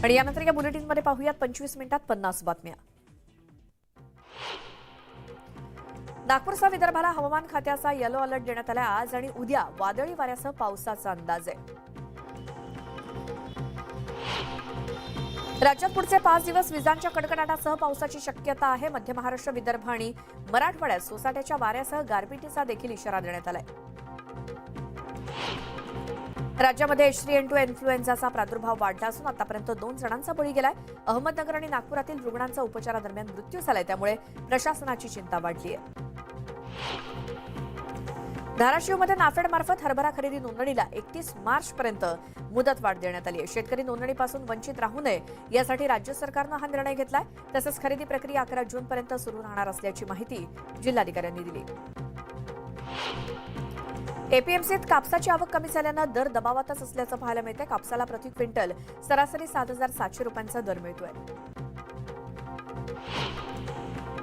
आणि यानंतर या बुलेटिनमध्ये पाहूयात 25 मिनिटात 50 बातम्या. नागपूरसह विदर्भाला हवामान खात्याचा येलो अलर्ट देण्यात आला. आज आणि उद्या वादळी वाऱ्यासह पावसाचा अंदाज आहे. राज्यात पुढचे 5 दिवस विजांच्या कडकडाटासह पावसाची शक्यता आहे. मध्य महाराष्ट्र, विदर्भ आणि मराठवाड्यात सोसाट्याच्या वाऱ्यासह गारपिटीचा देखील इशारा देण्यात आलाय. राज्यामध्ये H3N2 इन्फ्लुएन्झाचा प्रादुर्भाव वाढला असून आतापर्यंत 2 जणांचा बळी गेलाय. अहमदनगर आणि नागपुरातील रुग्णांचा उपचारादरम्यान मृत्यू झालाय, त्यामुळे प्रशासनाची चिंता वाढली आहे. धाराशिवमध्ये नाफेडमार्फत हरभरा खरेदी नोंदणीला 31 मार्चपर्यंत मुदतवाढ देण्यात आली आहे. शेतकरी नोंदणीपासून वंचित राहू नये यासाठी राज्य सरकारनं हा निर्णय घेतलाय. तसंच खरेदी प्रक्रिया 11 जूनपर्यंत सुरू राहणार असल्याची माहिती जिल्हाधिकाऱ्यांनी दिली. एपीएमसीत कापसाची आवक कमी झाल्यानं दर दबावातच असल्याचं पाहायला मिळतंय. कापसाला प्रति क्विंटल सरासरी 7,700 रुपयांचा दर मिळतोय.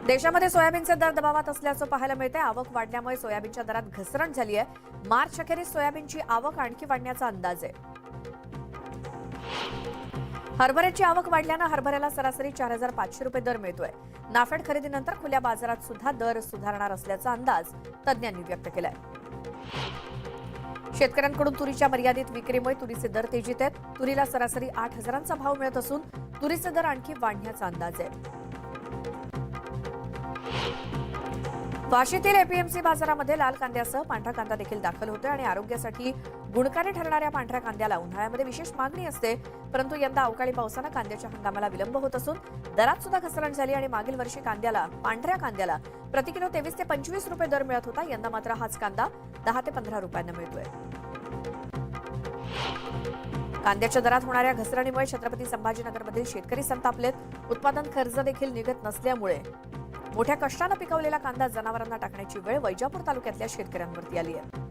देशामध्ये सोयाबीनचे दर दबावात असल्याचं पाहायला मिळतंय. आवक वाढल्यामुळे सोयाबीनच्या दरात घसरण झाली आहे. मार्च अखेरीस सोयाबीनची आवक आणखी वाढण्याचा अंदाज आहे. हरभऱ्याची आवक वाढल्यानं हरभऱ्याला सरासरी 4,500 रुपये दर मिळतोय. नाफेड खरेदीनंतर खुल्या बाजारात सुद्धा दर सुधारणार असल्याचा अंदाज तज्ज्ञांनी व्यक्त केलाय. शेतकऱ्यांकडून तुरीच्या मर्यादित विक्रीमुळे तुरीचे दर तेजीत आहेत. तुरीला सरासरी 8,000चा भाव मिळत असून तुरीचे दर आणखी वाढण्याचा अंदाज आहे. वाशीतील एपीएमसी बाजारामध्ये लाल कांद्यासह पांढरा कांदा देखील दाखल होतोय आणि आरोग्यासाठी गुणकारी ठरणाऱ्या पांढऱ्या कांद्याला उन्हाळ्यामध्ये विशेष मागणी असते. परंतु यंदा अवकाळी पावसानं कांद्याच्या हंगामाला विलंब होत असून दरात सुद्धा घसरण झाली आणि मागील वर्षी पांढऱ्या कांद्याला प्रति किलो 23 ते 25 रुपये दर मिळत होता. यंदा मात्र हाच कांदा 10 ते 15 रुपयांना मिळतोय. कांद्याच्या दरात होणाऱ्या घसरणीमुळे छत्रपती संभाजीनगरमधील शेतकरी संतापलेत. उत्पादन खर्च देखील निघत नसल्यामुळे मोठ्या कष्टानं पिकवलेला कांदा जनावरांना टाकण्याची वेळ वैजापूर तालुक्यातल्या शेतकऱ्यांवरती आली आहे.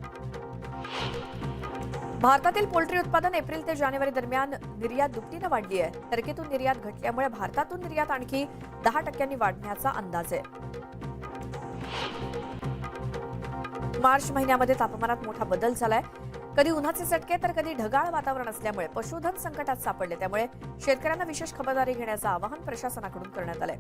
भारतातील पोल्ट्री उत्पादन एप्रिल ते जानेवारी दरम्यान निर्यात दुपटीनं वाढली आहे. टर्कीतून निर्यात घटल्यामुळे भारतातून निर्यात आणखी 10% वाढण्याचा अंदाज आहे. मार्च महिन्यामध्ये तापमानात मोठा बदल झालाय. कधी उन्हाचे चटके तर कधी ढगाळ वातावरण असल्यामुळे पशुधन संकटात सापडले. त्यामुळे शेतकऱ्यांना विशेष खबरदारी घेण्याचं आवाहन प्रशासनाकडून करण्यात आलंय.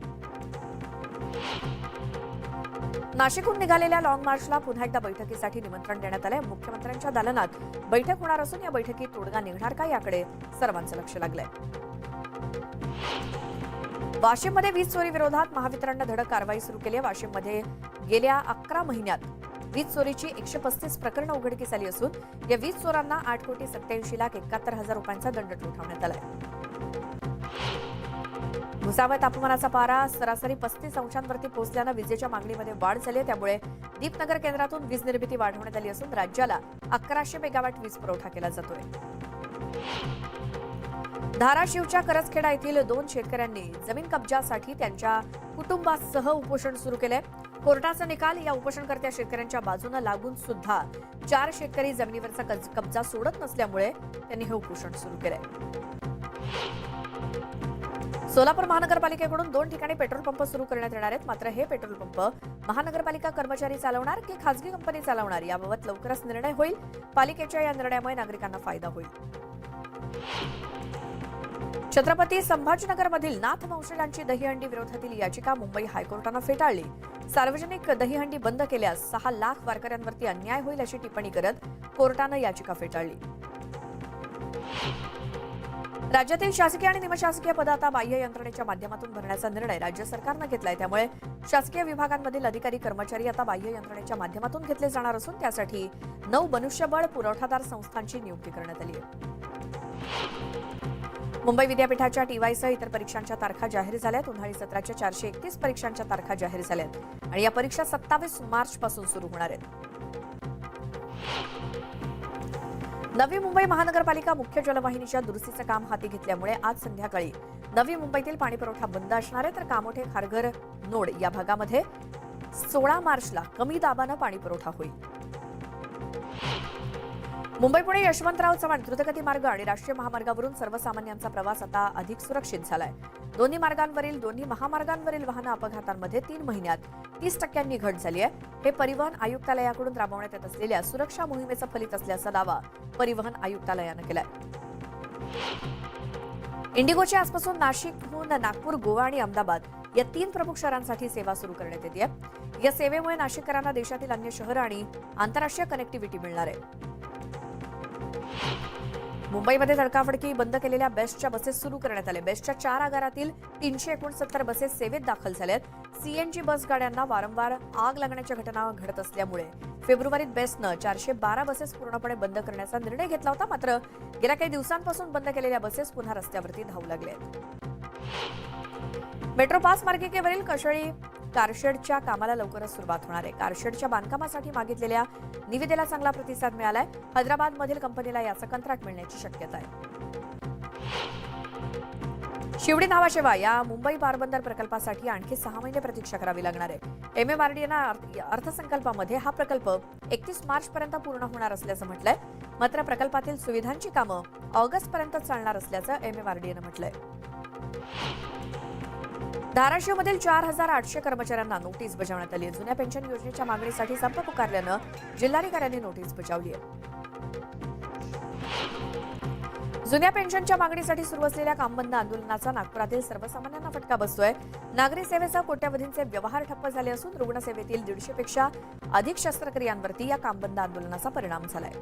नाशिकहून निघालेल्या लॉंग मार्चला पुन्हा एकदा बैठकीसाठी निमंत्रण देण्यात आलंय. मुख्यमंत्र्यांच्या दालनात बैठक होणार असून या बैठकीत तोडगा निघणार का याकडे सर्वांचं लक्ष लागलंय. वाशिममध्ये वीज चोरी विरोधात महावितरणनं धडक कारवाई सुरू केली आहे. वाशिममध्ये गेल्या 11 महिन्यात वीज चोरीची 135 प्रकरणं उघडकीस आली असून या वीज चोरांना 8,87,71,000 रुपयांचा दंड ठोठावण्यात आलाय. भुसावळ तापमानाचा पारा सरासरी 35 अंशांवरती पोहोचल्यानं विजेच्या मागणीमध्ये वाढ झाली आहे. त्यामुळे दीपनगर केंद्रातून वीज निर्मिती वाढवण्यात आली असून राज्याला 1100 मेगावॅट वीज पुरवठा केला जातोय. धाराशिवच्या करजखेडा येथील 2 शेतकऱ्यांनी जमीन कब्जासाठी त्यांच्या कुटुंबासह उपोषण सुरू केलंय. कोर्टाचा निकाल या उपोषणकर्त्या शेतकऱ्यांच्या बाजूने लागून सुद्धा 4 शेतकरी जमिनीवरचा कब्जा सोडत नसल्यामुळे त्यांनी हे उपोषण सुरू केलंय. सोलापूर महानगरपालिकेकडून 2 ठिकाणी पेट्रोल पंप सुरू करण्यात येणार आहेत. मात्र हे पेट्रोल पंप महानगरपालिका कर्मचारी चालवणार की खासगी कंपनी चालवणार याबाबत लवकरच निर्णय होईल. पालिकेच्या या निर्णयामुळे नागरिकांना फायदा होईल. छत्रपती संभाजीनगरमधील नाथ वंशजांची दहीहंडी विरोधातील याचिका मुंबई हायकोर्टानं फेटाळली. सार्वजनिक दहीहंडी बंद केल्यास 6 लाख वारकऱ्यांवरती अन्याय होईल अशी टिप्पणी करत कोर्टानं याचिका फेटाळली. राज्यातील शासकीय आणि निमशासकीय पदं आता बाह्य यंत्रणेच्या माध्यमातून भरण्याचा निर्णय राज्य सरकारनं घेतलाय. त्यामुळे शासकीय विभागांमधील अधिकारी कर्मचारी आता बाह्य यंत्रणेच्या माध्यमातून घेतले जाणार असून त्यासाठी 9 मनुष्यबळ पुरवठादार संस्थांची नियुक्ती करण्यात आली आहे. मुंबई विद्यापीठाच्या टीवायसह इतर परीक्षांच्या तारखा जाहीर झाल्यात. उन्हाळी सत्राच्या 431 परीक्षांच्या तारखा जाहीर झाल्यात आणि या परीक्षा 27 मार्च पासून सुरू होणार आहेत. नवी मुंबई महानगरपालिका मुख्य जलवाहिनीच्या दुरुस्तीचं काम हाती घेतल्यामुळे आज संध्याकाळी नवी मुंबईतील पाणीपुरवठा बंद असणार आहे. तर कामोठे खारघर नोड या भागामध्ये 16 मार्चला कमी दाबानं पाणीपुरवठा होईल. मुंबई पुणे यशवंतराव चव्हाण द्रुतगती मार्ग आणि राष्ट्रीय महामार्गावरून सर्वसामान्यांचा प्रवास आता अधिक सुरक्षित झालाय. दोन्ही महामार्गांवरील वाहन अपघातांमध्ये 3 महिन्यात 30% घट झाली आहे. हे परिवहन आयुक्तालयाकडून राबवण्यात येत असलेल्या सुरक्षा मोहिमेचं फलित असल्याचा दावा परिवहन आयुक्तालयानं केलाय. इंडिगोची आजपासून नाशिकहून नागपूर, गोवा आणि अहमदाबाद या 3 प्रमुख शहरांसाठी सेवा सुरू करण्यात येते. या सेवेमुळे नाशिककरांना देशातील अन्य शहरं आणि आंतरराष्ट्रीय कनेक्टिव्हिटी मिळणार आहे. मुंबईमध्ये तडकाफडकी बंद केलेल्या बेस्टच्या बसेस सुरू करण्यात आल्या. बेस्टच्या 4 आगारातील 369 बसेस सेवेत दाखल झाल्यात. सीएनजी बस गाड्यांना वारंवार आग लागण्याच्या घटना घडत असल्यामुळे फेब्रुवारीत बेस्टनं 412 बसेस पूर्णपणे बंद करण्याचा निर्णय घेतला होता. मात्र गेल्या काही दिवसांपासून बंद केलेल्या बसेस पुन्हा रस्त्यावरती धावू लागल्या आहेत. मेट्रो पास मार्गिकेवरील कशेळी कारशेडच्या कामाला लवकरच सुरुवात होणार आहे. कारशेडच्या बांधकामासाठी मागितलेल्या निविदेला चांगला प्रतिसाद मिळालाय. हैदराबादमधील कंपनीला याचं कंत्राट मिळण्याची शक्यता आहे. शिवडी नावाशेवा या मुंबई पारबंदर प्रकल्पासाठी आणखी 6 महिने प्रतीक्षा करावी लागणार आहे. MMRDAनं अर्थसंकल्पामध्ये हा प्रकल्प 31 मार्चपर्यंत पूर्ण होणार असल्याचं म्हटलंय. मात्र प्रकल्पातील सुविधांची कामं ऑगस्टपर्यंत चालणार असल्याचं MMRDAनं म्हटलंय. धाराशिवमधील 4,800 कर्मचाऱ्यांना नोटीस बजावण्यात आली आहे. जुन्या पेन्शन योजनेच्या मागणीसाठी संप पुकारल्यानं जिल्हाधिकाऱ्यांनी नोटीस बजावली आहे. जुन्या पेन्शनच्या मागणीसाठी सुरू असलेल्या कामबंद आंदोलनाचा नागपुरातील सर्वसामान्यांना फटका बसतोय. नागरी सेवेसह कोट्यवधींचे व्यवहार ठप्प झाले असून रुग्णसेवेतील 150 पेक्षा अधिक शस्त्रक्रियांवरती या कामबंद आंदोलनाचा परिणाम झालाय.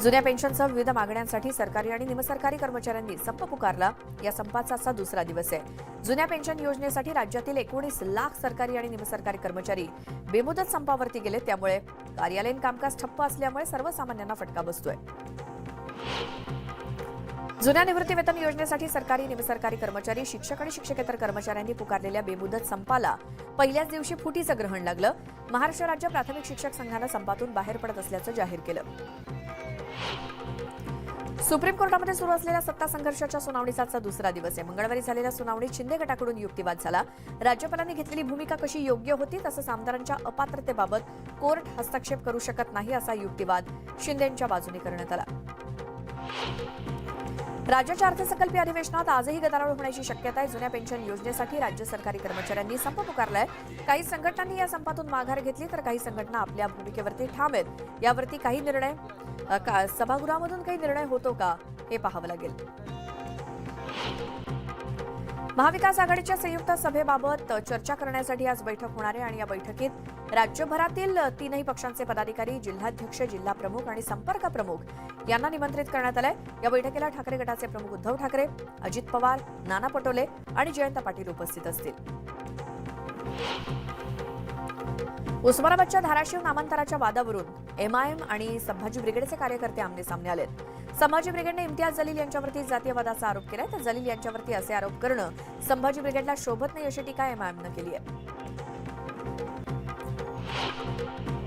जुन्या पेन्शनसह विविध मागण्यांसाठी सरकारी आणि निमसरकारी कर्मचाऱ्यांनी संप पुकारला. या संपाचा आजचा दुसरा दिवस आहे. जुन्या पेन्शन योजनेसाठी राज्यातील 19 लाख सरकारी आणि निमसरकारी कर्मचारी बेमुदत संपावरती गेले. त्यामुळे कार्यालयीन कामकाज ठप्प असल्यामुळे सर्वसामान्यांना फटका बसतोय. जुन्या निवृत्तीवेतन योजनेसाठी सरकारी निमसरकारी कर्मचारी, शिक्षक आणि शिक्षकेतर कर्मचाऱ्यांनी पुकारलेल्या बेमुदत संपाला पहिल्याच दिवशी फुटीचं ग्रहण लागलं. महाराष्ट्र राज्य प्राथमिक शिक्षक संघानं संपातून बाहेर पडत असल्याचं जाहीर केलं. सुप्रीम कोर्टामध्ये सुरू असलेल्या सत्ता संघर्षाच्या सुनावणीचा आजचा दुसरा दिवस आहे. मंगळवारी झालेल्या सुनावणीत शिंदे गटाकडून युक्तिवाद झाला. राज्यपालांनी घेतलेली भूमिका कशी योग्य होती तसंच आमदारांच्या अपात्रतेबाबत कोर्ट हस्तक्षेप करू शकत नाही असा युक्तिवाद शिंदेंच्या बाजूने करण्यात आला. राज्याच्या अर्थसंकल्पीय अधिवेशनात आजही गदारोळ होण्याची शक्यता आहे. जुन्या पेन्शन योजनेसाठी राज्य सरकारी कर्मचाऱ्यांनी संप पुकारलाय. काही संघटनांनी या संपातून माघार घेतली तर काही संघटना आपल्या भूमिकेवरती ठाम आहेत. यावरती काही निर्णय सभागृहामधून काही निर्णय होतो का हे पाहावं लागेल. महाविकास आघाडीच्या संयुक्त सभेबाबत चर्चा करण्यासाठी आज बैठक होणार आहे आणि या बैठकीत राज्यभरातील 3ही पक्षांचे पदाधिकारी, जिल्हाध्यक्ष, जिल्हा प्रमुख आणि संपर्क प्रमुख यांना निमंत्रित करण्यात आलंय. या बैठकीला ठाकरे गटाचे प्रमुख उद्धव ठाकरे, अजित पवार, नाना पटोले आणि जयंत पाटील उपस्थित असतील. उस्मानाबादच्या धाराशिव नामांतराच्या वादावरून MIM आणि संभाजी ब्रिगेडचे कार्यकर्ते आमने-सामने आलेत. संभाजी ब्रिगेडने इम्तियाज जलील यांच्यावरती जातीयवादाचा आरोप केलाय. तर जलील यांच्यावरती असे आरोप करणं संभाजी ब्रिगेडला शोभत नाही अशी टीका MIMनं केली आहे.